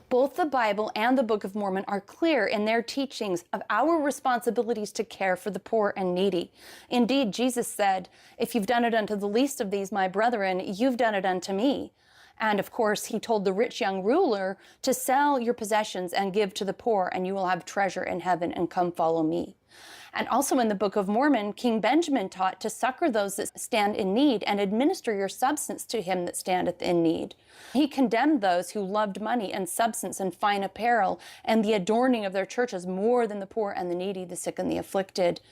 Both the Bible and the Book of Mormon are clear in their teachings of our responsibilities to care for the poor and needy. Indeed, Jesus said, "If you've done it unto the least of these, my brethren, you've done it unto me." And of course, he told the rich young ruler to sell your possessions and give to the poor, and you will have treasure in heaven, and come follow me. And also in the Book of Mormon, King Benjamin taught to succor those that stand in need and administer your substance to him that standeth in need. He condemned those who loved money and substance and fine apparel and the adorning of their churches more than the poor and the needy, the sick and the afflicted.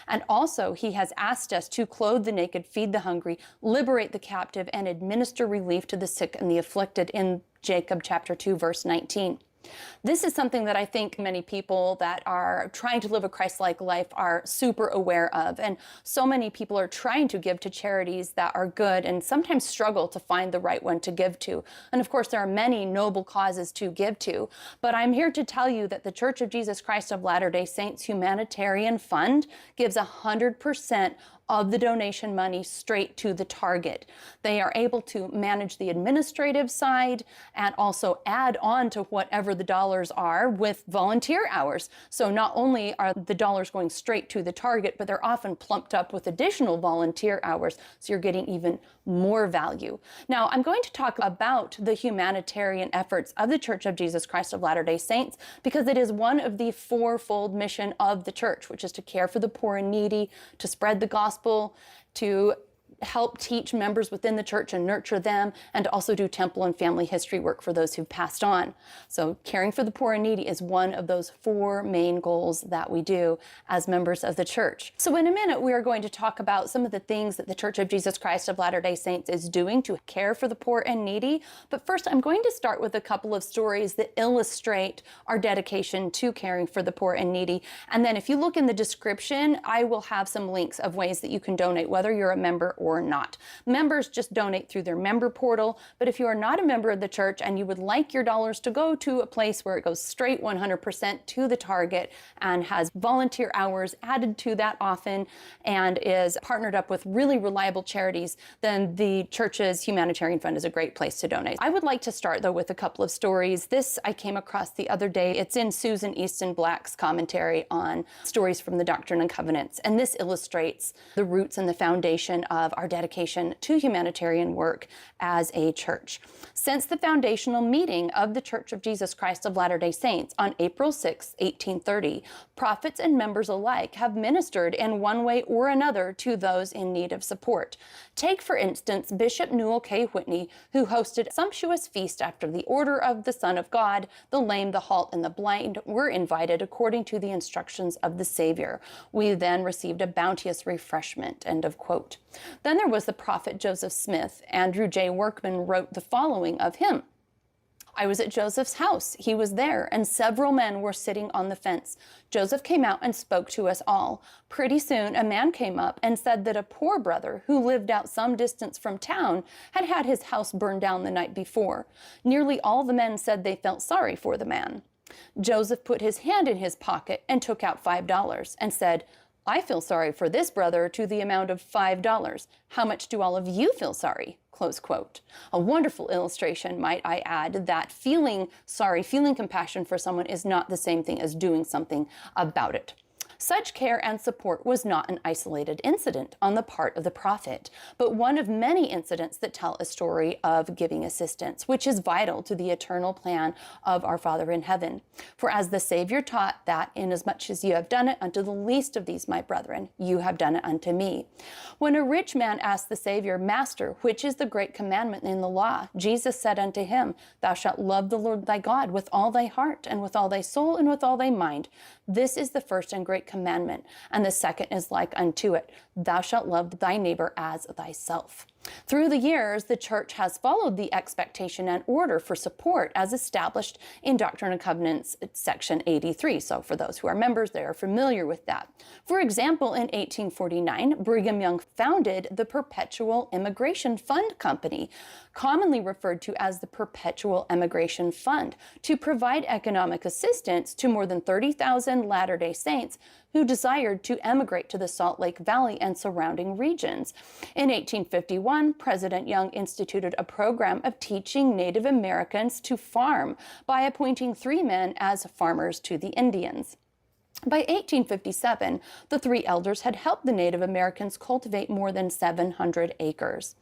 And also, he has asked us to clothe the naked, feed the hungry, liberate the captive, and administer relief to the sick and the afflicted in Jacob chapter 2, verse 19. This is something that I think many people that are trying to live a Christ-like life are super aware of. And so many people are trying to give to charities that are good and sometimes struggle to find the right one to give to. And of course, there are many noble causes to give to. But I'm here to tell you that the Church of Jesus Christ of Latter-day Saints Humanitarian Fund gives 100% of the donation money straight to the target. They are able to manage the administrative side and also add on to whatever the dollars are with volunteer hours. So not only are the dollars going straight to the target, but they're often plumped up with additional volunteer hours, so you're getting even more value. Now, I'm going to talk about the humanitarian efforts of the Church of Jesus Christ of Latter-day Saints because it is one of the fourfold mission of the church, which is to care for the poor and needy, to spread the gospel, to help teach members within the church and nurture them, and to also do temple and family history work for those who've passed on. So caring for the poor and needy is one of those four main goals that we do as members of the church. So in a minute, we are going to talk about some of the things that the Church of Jesus Christ of Latter-day Saints is doing to care for the poor and needy. But first, I'm going to start with a couple of stories that illustrate our dedication to caring for the poor and needy. And then if you look in the description, I will have some links of ways that you can donate, whether you're a member or not. Members just donate through their member portal, but if you are not a member of the church and you would like your dollars to go to a place where it goes straight 100% to the target and has volunteer hours added to that often and is partnered up with really reliable charities, then the church's humanitarian fund is a great place to donate. I would like to start though with a couple of stories. This I came across the other day. It's in Susan Easton Black's commentary on stories from the Doctrine and Covenants, and this illustrates the roots and the foundation of our dedication to humanitarian work as a church. Since the foundational meeting of the Church of Jesus Christ of Latter-day Saints on April 6, 1830, prophets and members alike have ministered in one way or another to those in need of support. Take, for instance, Bishop Newell K. Whitney, who hosted a sumptuous feast after the order of the Son of God. The lame, the halt, and the blind were invited according to the instructions of the Savior. We then received a bounteous refreshment, end of quote. Then there was the prophet Joseph Smith. Andrew J. Workman wrote the following of him. I was at Joseph's house. He was there, and several men were sitting on the fence. Joseph came out and spoke to us all. Pretty soon, a man came up and said that a poor brother who lived out some distance from town had had his house burned down the night before. Nearly all the men said they felt sorry for the man. Joseph put his hand in his pocket and took out $5 and said, I feel sorry for this brother to the amount of $5. How much do all of you feel sorry? Close quote. A wonderful illustration, might I add, that feeling sorry, feeling compassion for someone is not the same thing as doing something about it. Such care and support was not an isolated incident on the part of the prophet, but one of many incidents that tell a story of giving assistance, which is vital to the eternal plan of our Father in heaven. For as the Savior taught that, inasmuch as you have done it unto the least of these, my brethren, you have done it unto me. When a rich man asked the Savior, Master, which is the great commandment in the law? Jesus said unto him, Thou shalt love the Lord thy God with all thy heart, and with all thy soul, and with all thy mind. This is the first and great commandment, and the second is like unto it. Thou shalt love thy neighbor as thyself. Through the years, the church has followed the expectation and order for support as established in Doctrine and Covenants, section 83. So for those who are members, they are familiar with that. For example, in 1849, Brigham Young founded the Perpetual Immigration Fund Company, commonly referred to as the Perpetual Immigration Fund, to provide economic assistance to more than 30,000 Latter-day Saints who desired to emigrate to the Salt Lake Valley and surrounding regions. In 1851, President Young instituted a program of teaching Native Americans to farm by appointing 3 men as farmers to the Indians. By 1857, the 3 elders had helped the Native Americans cultivate more than 700 acres.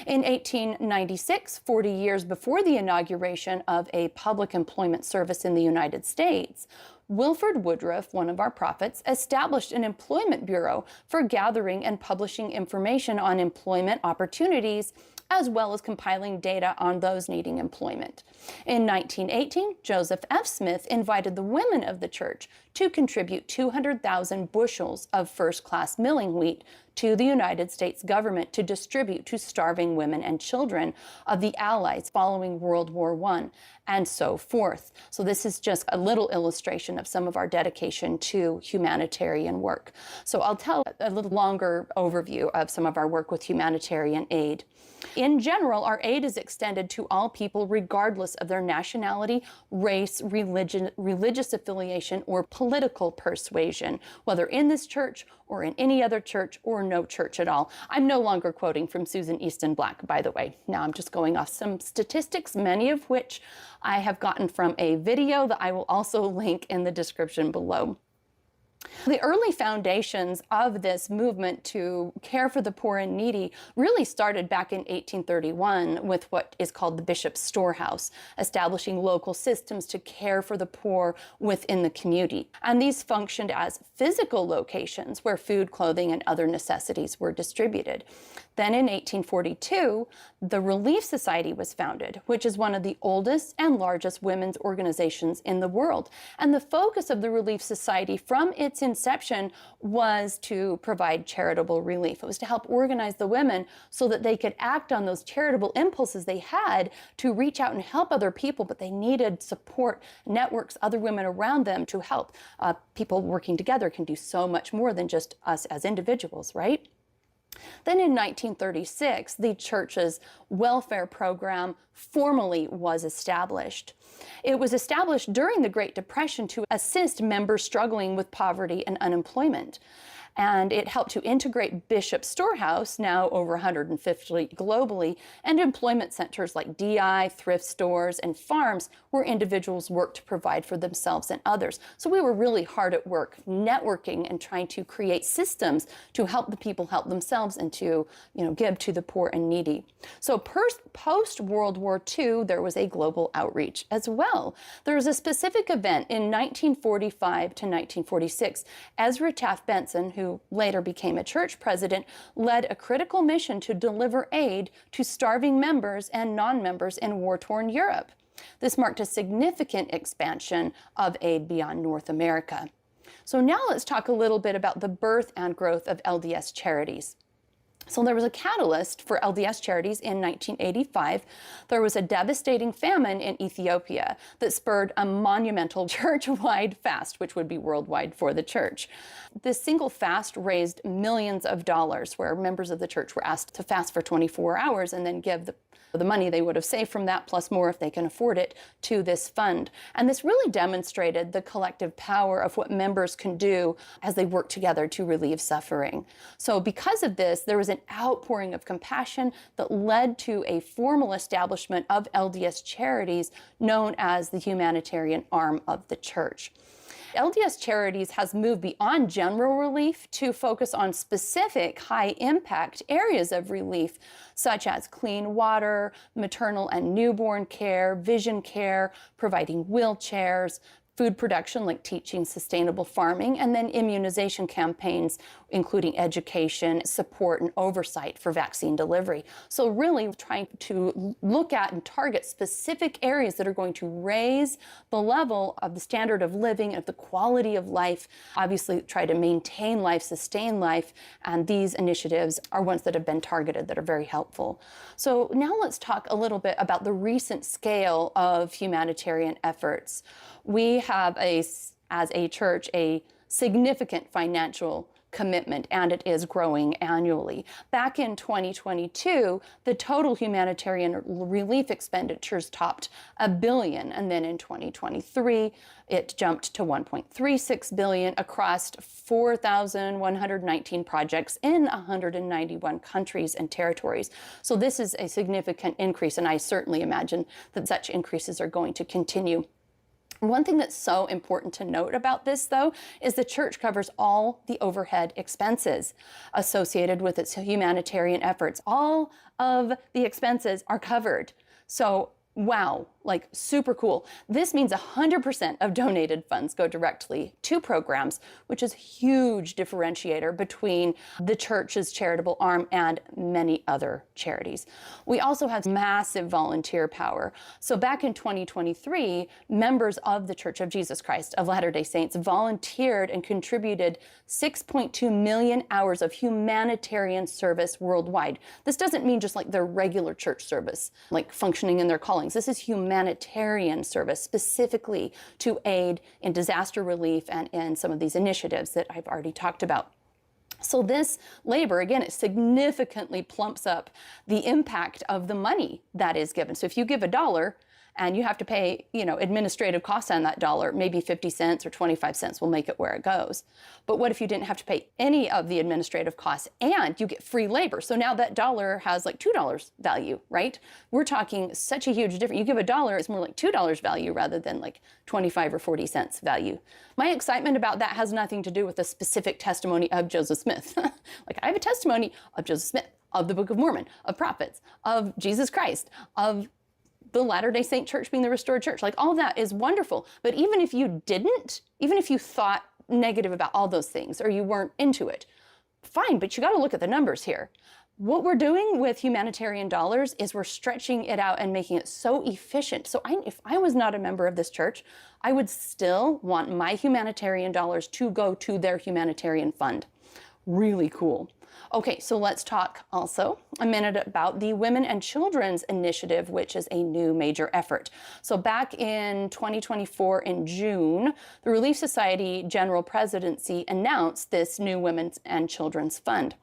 In 1896, 40 years before the inauguration of a public employment service in the United States, Wilford Woodruff, one of our prophets, established an employment bureau for gathering and publishing information on employment opportunities, as well as compiling data on those needing employment. In 1918, Joseph F. Smith invited the women of the church to contribute 200,000 bushels of first-class milling wheat to the United States government to distribute to starving women and children of the Allies following World War I, and so forth. So this is just a little illustration of some of our dedication to humanitarian work. So I'll tell a little longer overview of some of our work with humanitarian aid. In general, our aid is extended to all people regardless of their nationality, race, religion, religious affiliation, or political persuasion, whether in this church or in any other church or no church at all. I'm no longer quoting from Susan Easton Black, by the way. Now I'm just going off some statistics, many of which I have gotten from a video that I will also link in the description below. The early foundations of this movement to care for the poor and needy really started back in 1831 with what is called the Bishop's Storehouse, establishing local systems to care for the poor within the community. And these functioned as physical locations where food, clothing, and other necessities were distributed. Then in 1842, the Relief Society was founded, which is one of the oldest and largest women's organizations in the world. And the focus of the Relief Society from its inception was to provide charitable relief. It was to help organize the women so that they could act on those charitable impulses they had to reach out and help other people, but they needed support networks, other women around them to help. People working together can do so much more than just us as individuals, right? Then in 1936, the church's welfare program formally was established. It was established during the Great Depression to assist members struggling with poverty and unemployment. And it helped to integrate Bishop's Storehouse, now over 150 globally, and employment centers like DI, thrift stores, and farms where individuals work to provide for themselves and others. So we were really hard at work networking and trying to create systems to help the people help themselves and to, give to the poor and needy. So post-World War II, there was a global outreach as well. There was a specific event in 1945 to 1946. Ezra Taft Benson, who later became a church president, led a critical mission to deliver aid to starving members and non-members in war-torn Europe. This marked a significant expansion of aid beyond North America. So now let's talk a little bit about the birth and growth of LDS Charities. So there was a catalyst for LDS Charities in 1985. There was a devastating famine in Ethiopia that spurred a monumental church-wide fast, which would be worldwide for the church. This single fast raised millions of dollars, where members of the church were asked to fast for 24 hours and then give the money they would have saved from that, plus more if they can afford it, to this fund. And this really demonstrated the collective power of what members can do as they work together to relieve suffering. So because of this, there was an outpouring of compassion that led to a formal establishment of LDS Charities, known as the humanitarian arm of the church. LDS Charities has moved beyond general relief to focus on specific high-impact areas of relief, such as clean water, maternal and newborn care, vision care, providing wheelchairs, food production like teaching sustainable farming, and then immunization campaigns, including education, support, and oversight for vaccine delivery. So really trying to look at and target specific areas that are going to raise the level of the standard of living and of the quality of life, obviously try to maintain life, sustain life, and these initiatives are ones that have been targeted that are very helpful. So now let's talk a little bit about the recent scale of humanitarian efforts. We have, as a church, a significant financial commitment, and it is growing annually. Back in 2022, the total humanitarian relief expenditures topped $1 billion, and then in 2023, it jumped to $1.36 billion across 4,119 projects in 191 countries and territories. So this is a significant increase, and I certainly imagine that such increases are going to continue. One thing that's so important to note about this, though, is the church covers all the overhead expenses associated with its humanitarian efforts. All of the expenses are covered. So, wow, like super cool. This means 100% of donated funds go directly to programs, which is a huge differentiator between the church's charitable arm and many other charities. We also have massive volunteer power. So back in 2023, members of the Church of Jesus Christ of Latter-day Saints volunteered and contributed 6.2 million hours of humanitarian service worldwide. This doesn't mean just like their regular church service, like functioning in their callings. This is humanitarian service specifically to aid in disaster relief and in some of these initiatives that I've already talked about. So this labor, again, it significantly plumps up the impact of the money that is given. So if you give $1 and you have to pay, administrative costs on that dollar, maybe 50 cents or 25 cents will make it where it goes. But what if you didn't have to pay any of the administrative costs and you get free labor? So now that dollar has like $2 value, right? We're talking such a huge difference. You give $1, it's more like $2 value rather than like 25 or 40 cents value. My excitement about that has nothing to do with the specific testimony of Joseph Smith. Like I have a testimony of Joseph Smith, of the Book of Mormon, of prophets, of Jesus Christ, of the Latter-day Saint Church being the restored church. Like all that is wonderful. But even if you didn't, even if you thought negative about all those things or you weren't into it, fine, but you got to look at the numbers here. What we're doing with humanitarian dollars is we're stretching it out and making it so efficient. So if I was not a member of this church, I would still want my humanitarian dollars to go to their humanitarian fund. Really cool. Okay, so let's talk also a minute about the Women and Children's Initiative, which is a new major effort. So back in 2024 in June, the Relief Society General Presidency announced this new Women's and Children's Fund.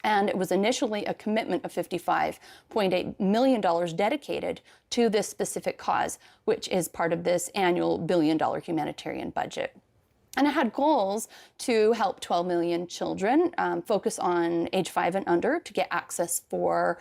And it was initially a commitment of $55.8 million dedicated to this specific cause, which is part of this annual $1 billion humanitarian budget. And it had goals to help 12 million children focus on age 5 and under to get access for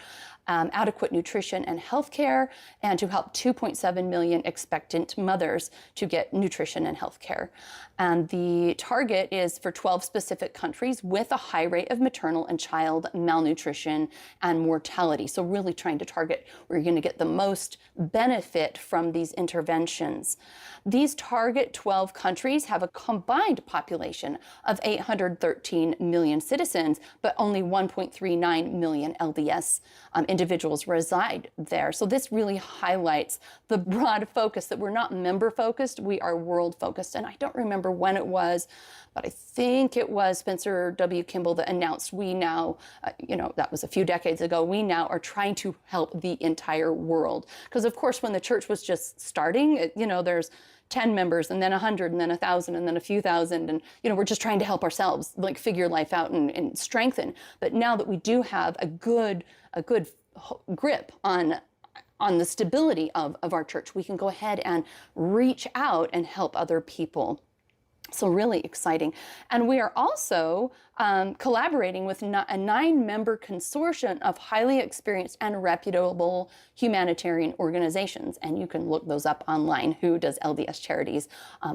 adequate nutrition and health care, and to help 2.7 million expectant mothers to get nutrition and health care. And the target is for 12 specific countries with a high rate of maternal and child malnutrition and mortality. So really trying to target where you're going to get the most benefit from these interventions. These target 12 countries have a combined population of 813 million citizens, but only 1.39 million LDS individuals reside there. So this really highlights the broad focus that we're not member focused, we are world focused. And I don't remember when it was, but I think it was Spencer W. Kimball that announced we now, that was a few decades ago, we now are trying to help the entire world. Because of course, when the church was just starting, there's 10 members and then 100 and then 1,000 and then a few thousand. And, we're just trying to help ourselves like figure life out and strengthen. But now that we do have a good grip on the stability of our church, we can go ahead and reach out and help other people. So really exciting. And we are also collaborating with a 9-member consortium of highly experienced and reputable humanitarian organizations. And you can look those up online. Who does LDS Charities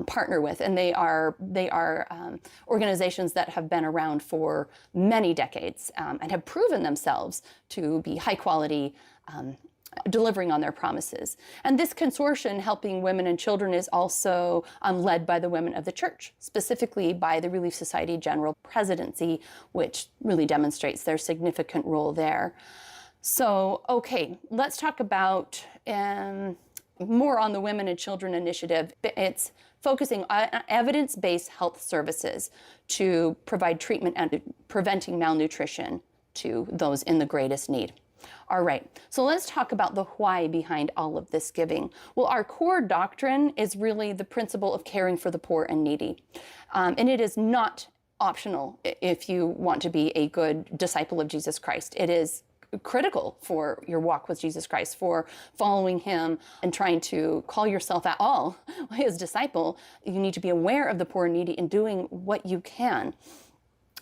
partner with? And they are organizations that have been around for many decades and have proven themselves to be high quality, delivering on their promises. And this consortium helping women and children is also led by the women of the church, specifically by the Relief Society General Presidency, which really demonstrates their significant role there. So, okay, let's talk about more on the Women and Children Initiative. It's focusing on evidence-based health services to provide treatment and preventing malnutrition to those in the greatest need. All right, so let's talk about the why behind all of this giving. Well, our core doctrine is really the principle of caring for the poor and needy. And it is not optional if you want to be a good disciple of Jesus Christ. It is critical for your walk with Jesus Christ, for following him and trying to call yourself at all his disciple. You need to be aware of the poor and needy and doing what you can.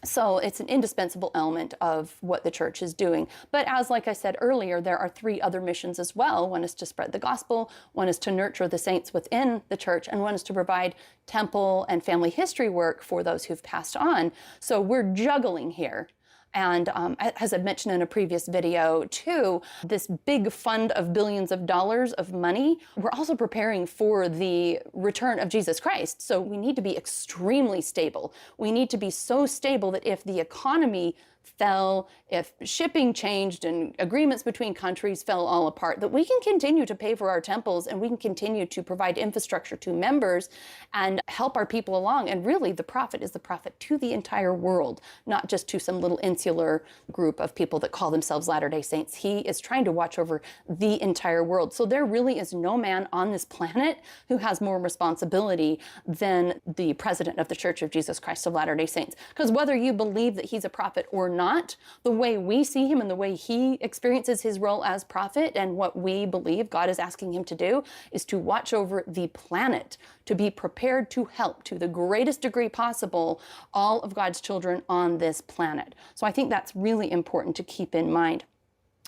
So it's an indispensable element of what the church is doing. But as, like I said earlier, there are 3 other missions as well. One is to spread the gospel, one is to nurture the saints within the church, and one is to provide temple and family history work for those who've passed on. So we're juggling here. And as I mentioned in a previous video too, this big fund of billions of dollars of money, we're also preparing for the return of Jesus Christ. So we need to be extremely stable. We need to be so stable that if the economy fell, if shipping changed and agreements between countries fell all apart, that we can continue to pay for our temples and we can continue to provide infrastructure to members and help our people along. And really, the prophet is the prophet to the entire world, not just to some little insular group of people that call themselves Latter-day Saints. He is trying to watch over the entire world. So there really is no man on this planet who has more responsibility than the president of the Church of Jesus Christ of Latter-day Saints. Because whether you believe that he's a prophet or not, the way we see him and the way he experiences his role as prophet and what we believe God is asking him to do is to watch over the planet, to be prepared to help to the greatest degree possible all of God's children on this planet. So I think that's really important to keep in mind.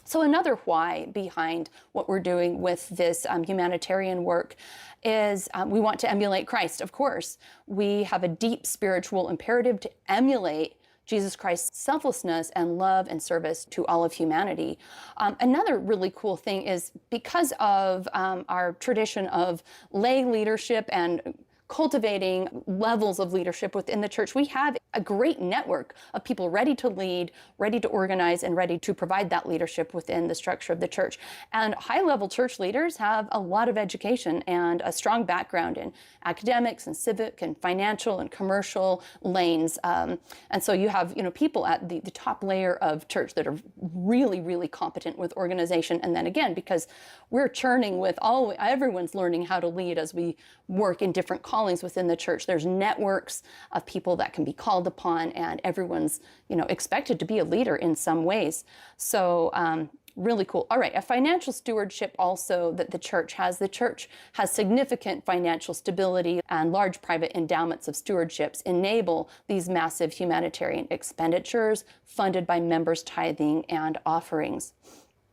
So another why behind what we're doing with this humanitarian work is we want to emulate Christ, of course. We have a deep spiritual imperative to emulate Jesus Christ's selflessness and love and service to all of humanity. Another really cool thing is because of our tradition of lay leadership and cultivating levels of leadership within the church, we have a great network of people ready to lead, ready to organize, and ready to provide that leadership within the structure of the church. And high-level church leaders have a lot of education and a strong background in academics and civic and financial and commercial lanes. And so you have, people at the top layer of church that are really, really competent with organization. And then again, because we're churning with everyone's learning how to lead as we work in different callings within the church. There's networks of people that can be called upon, and everyone's, expected to be a leader in some ways. So really cool. All right, a financial stewardship also that the church has. The church has significant financial stability, and large private endowments of stewardships enable these massive humanitarian expenditures funded by members' tithing and offerings.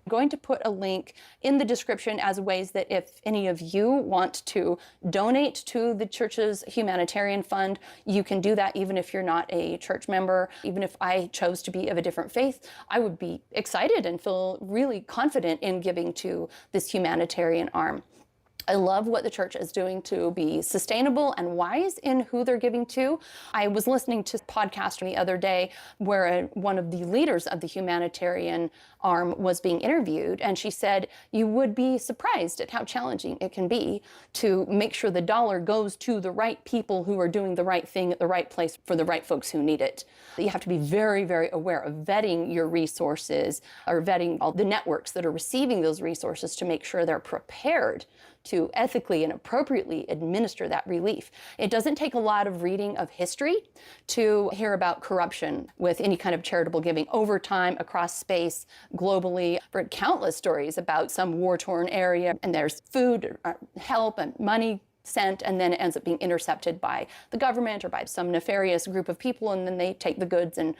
I'm going to put a link in the description as ways that if any of you want to donate to the church's humanitarian fund, you can do that even if you're not a church member. Even if I chose to be of a different faith, I would be excited and feel really confident in giving to this humanitarian arm. I love what the church is doing to be sustainable and wise in who they're giving to. I was listening to a podcast the other day where one of the leaders of the humanitarian arm was being interviewed, and she said, you would be surprised at how challenging it can be to make sure the dollar goes to the right people who are doing the right thing at the right place for the right folks who need it. You have to be very, very aware of vetting your resources, or vetting all the networks that are receiving those resources to make sure they're prepared to ethically and appropriately administer that relief. It doesn't take a lot of reading of history to hear about corruption with any kind of charitable giving over time, across space, globally. I've heard countless stories about some war-torn area, and there's food, help, and money sent, and then it ends up being intercepted by the government or by some nefarious group of people, and then they take the goods and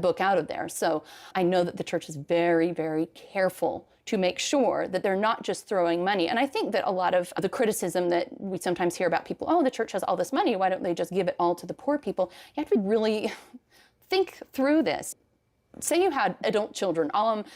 book out of there. So I know that the church is very, very careful to make sure that they're not just throwing money. And I think that a lot of the criticism that we sometimes hear about people, the church has all this money, why don't they just give it all to the poor people? You have to really think through this. Say you had adult children,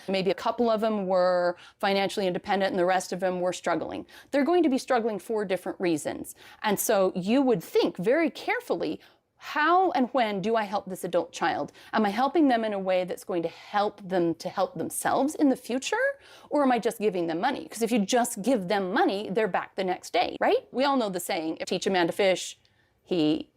maybe a couple of them were financially independent and the rest of them were struggling. They're going to be struggling for different reasons. And so you would think very carefully, how and when do I help this adult child? Am I helping them in a way that's going to help them to help themselves in the future? Or am I just giving them money? Because if you just give them money, they're back the next day, right? We all know the saying, if you teach a man to fish, he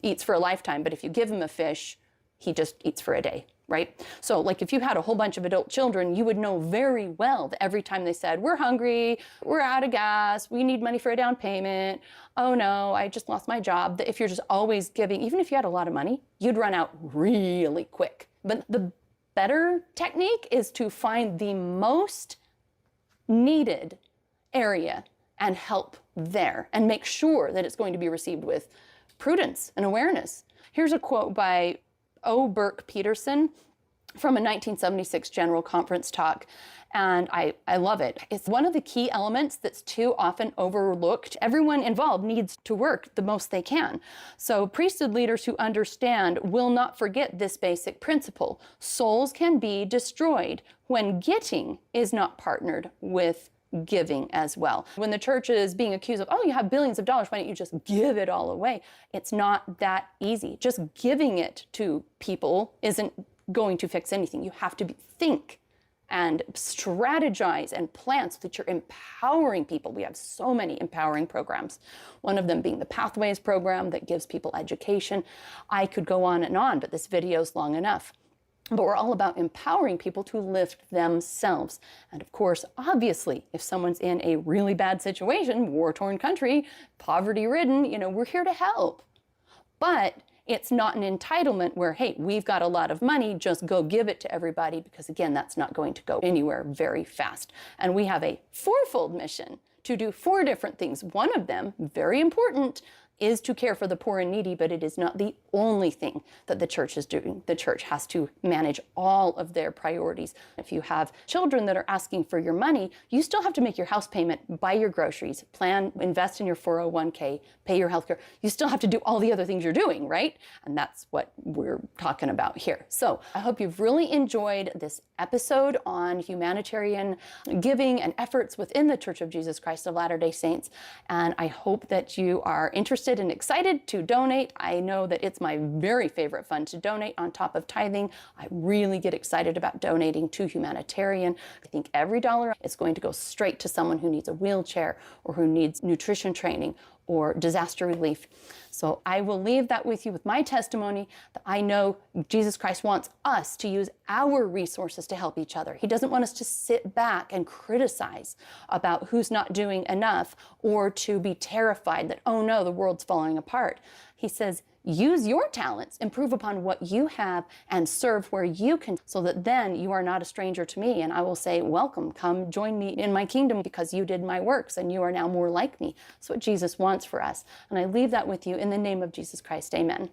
eats for a lifetime. But if you give him a fish, he just eats for a day. right? So like if you had a whole bunch of adult children, you would know very well that every time they said, we're hungry, we're out of gas, we need money for a down payment, oh no, I just lost my job, that if you're just always giving, even if you had a lot of money, you'd run out really quick. But the better technique is to find the most needed area and help there and make sure that it's going to be received with prudence and awareness. Here's a quote by O. Burke Peterson from a 1976 General Conference talk, and I love it. It's one of the key elements that's too often overlooked. Everyone involved needs to work the most they can. So priesthood leaders who understand will not forget this basic principle. Souls can be destroyed when getting is not partnered with giving as well. When the church is being accused of, oh, you have billions of dollars, why don't you just give it all away? It's not that easy. Just giving it to people isn't going to fix anything. You have to think and strategize and plan so that you're empowering people. We have so many empowering programs, one of them being the Pathways program that gives people education. I could go on, but this video is long enough. But we're all about empowering people to lift themselves. And of course, obviously, if someone's in a really bad situation, war-torn country, poverty-ridden, we're here to help. But it's not an entitlement where, hey, we've got a lot of money, just go give it to everybody, because again, that's not going to go anywhere very fast. And we have a fourfold mission to do 4 different things. One of them, very important, is to care for the poor and needy, but it is not the only thing that the church is doing. The church has to manage all of their priorities. If you have children that are asking for your money, you still have to make your house payment, buy your groceries, plan, invest in your 401k, pay your healthcare. You still have to do all the other things you're doing, right? And that's what we're talking about here. So I hope you've really enjoyed this episode on humanitarian giving and efforts within the Church of Jesus Christ of Latter-day Saints. And I hope that you are interested and excited to donate. I know that it's my very favorite fund to donate on top of tithing. I really get excited about donating to Humanitarian. I think every dollar is going to go straight to someone who needs a wheelchair or who needs nutrition training or disaster relief. So I will leave that with you with my testimony that I know Jesus Christ wants us to use our resources to help each other. He doesn't want us to sit back and criticize about who's not doing enough or to be terrified that, oh no, the world's falling apart. He says, use your talents, improve upon what you have, and serve where you can, so that then you are not a stranger to me. And I will say, welcome, come join me in my kingdom because you did my works and you are now more like me. That's what Jesus wants for us. And I leave that with you in the name of Jesus Christ. Amen.